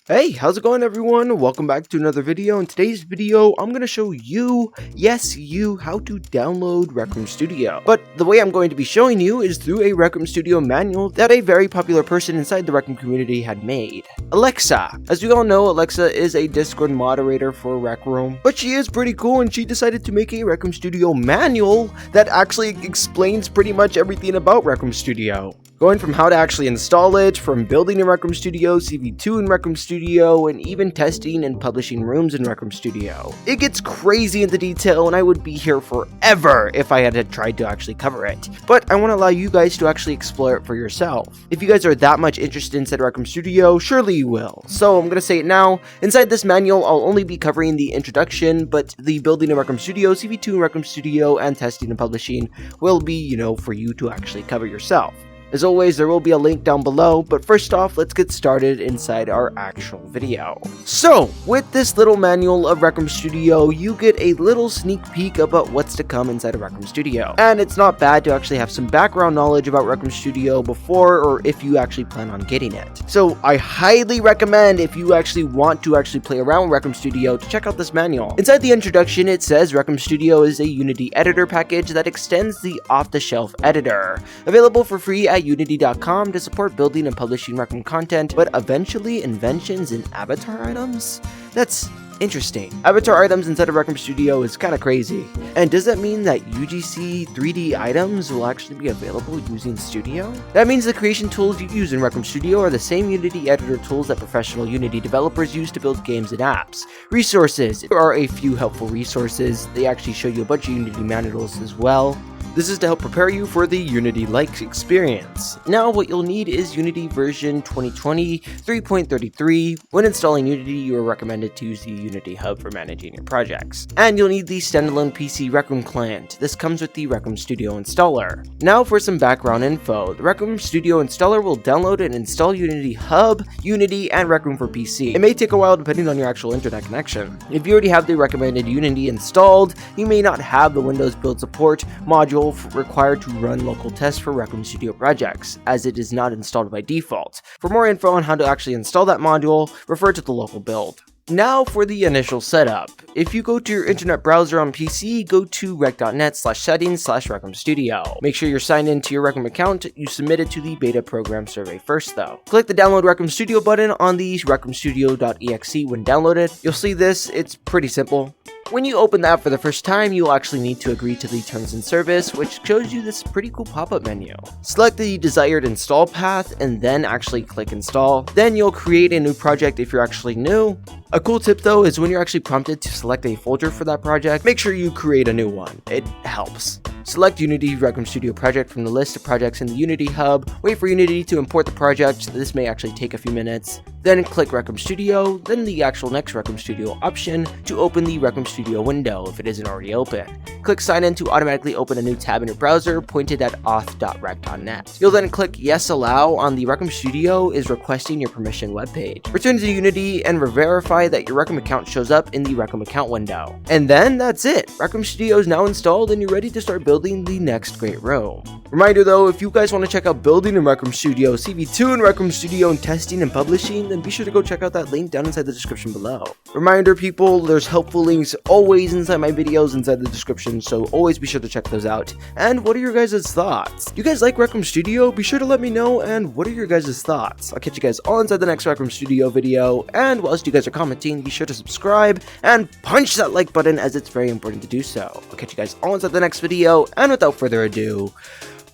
Hey, how's it going everyone? Welcome back to another video. In today's video, I'm going to show you, yes you, how to download Rec Room Studio. But the way I'm going to be showing you is through a Rec Room Studio manual that a very popular person inside the Rec Room community had made. Alexa. As we all know, Alexa is a Discord moderator for Rec Room, but she is pretty cool and she decided to make a Rec Room Studio manual that actually explains pretty much everything about Rec Room Studio. Going from how to actually install it, from building in Rec Room Studio, CV2 in Rec Room Studio, and even testing and publishing rooms in Rec Room Studio. It gets crazy into detail and I would be here forever if I had tried to actually cover it. But I want to allow you guys to actually explore it for yourself. If you guys are that much interested inside Rec Room Studio, surely you will. So I'm going to say it now. Inside this manual, I'll only be covering the introduction, but the building in Rec Room Studio, CV2 in Rec Room Studio, and testing and publishing will be, for you to actually cover yourself. As always, there will be a link down below, but first off, let's get started inside our actual video. So, with this little manual of Rec Room Studio, you get a little sneak peek about what's to come inside of Rec Room Studio. And it's not bad to actually have some background knowledge about Rec Room Studio before or if you actually plan on getting it. So, I highly recommend if you actually want to actually play around with Rec Room Studio to check out this manual. Inside the introduction, it says Rec Room Studio is a Unity editor package that extends the off-the-shelf editor. Available for free at unity.com to support building and publishing Rec Room content, but eventually inventions in avatar items? That's interesting. Avatar items inside of Rec Room Studio is kind of crazy. And does that mean that UGC 3D items will actually be available using Studio? That means the creation tools you use in Rec Room Studio are the same Unity editor tools that professional Unity developers use to build games and apps. Resources. There are a few helpful resources. They actually show you a bunch of Unity manuals as well. This is to help prepare you for the Unity-like experience. Now what you'll need is Unity version 2020 3.33. When installing Unity, you are recommended to use the Unity Hub for managing your projects. And you'll need the standalone PC Rec Room client. This comes with the Rec Room Studio installer. Now for some background info. The Rec Room Studio installer will download and install Unity Hub, Unity, and Rec Room for PC. It may take a while depending on your actual internet connection. If you already have the recommended Unity installed, you may not have the Windows build support module required to run local tests for Rec Room Studio projects, as it is not installed by default. For more info on how to actually install that module, refer to the local build. Now for the initial setup. If you go to your internet browser on PC, go to rec.net/settings/Rec Room Studio. Make sure you're signed into your Rec Room account. You submit it to the beta program survey first though. Click the download Rec Room Studio button on the recroomstudio.exe when downloaded. You'll see this, it's pretty simple. When you open the app for the first time, you'll actually need to agree to the terms and service, which shows you this pretty cool pop-up menu. Select the desired install path and then actually click install. Then you'll create a new project if you're actually new. A cool tip though is when you're actually prompted to select a folder for that project, make sure you create a new one. It helps. Select Unity Rec Room Studio project from the list of projects in the Unity Hub. Wait for Unity to import the project. This may actually take a few minutes. Then click Rec Room Studio, then the actual next Rec Room Studio option to open the Rec Room Studio window if it isn't already open. Click Sign In to automatically open a new tab in your browser pointed at auth.rec.net. You'll then click Yes Allow on the Rec Room Studio is requesting your permission webpage. Return to Unity and verify that your Rec Room account shows up in the Rec Room account window. And then that's it. Rec Room Studio is now installed and you're ready to start building the next great room. Reminder though, if you guys want to check out building in Rec Room Studio, CV2 in Rec Room Studio, and testing and publishing, then be sure to go check out that link down inside the description below. Reminder people, there's helpful links always inside my videos inside the description, so always be sure to check those out. And what are your guys' thoughts? You guys like Rec Room Studio? Be sure to let me know, and what are your guys' thoughts? I'll catch you guys all inside the next Rec Room Studio video, and whilst you guys are commenting, be sure to subscribe and punch that like button as it's very important to do so. I'll catch you guys all inside the next video, and without further ado,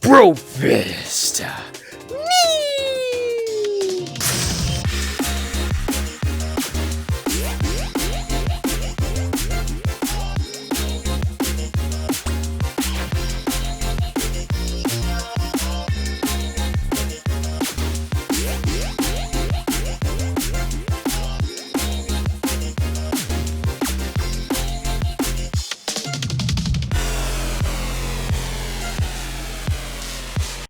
Bro Fist!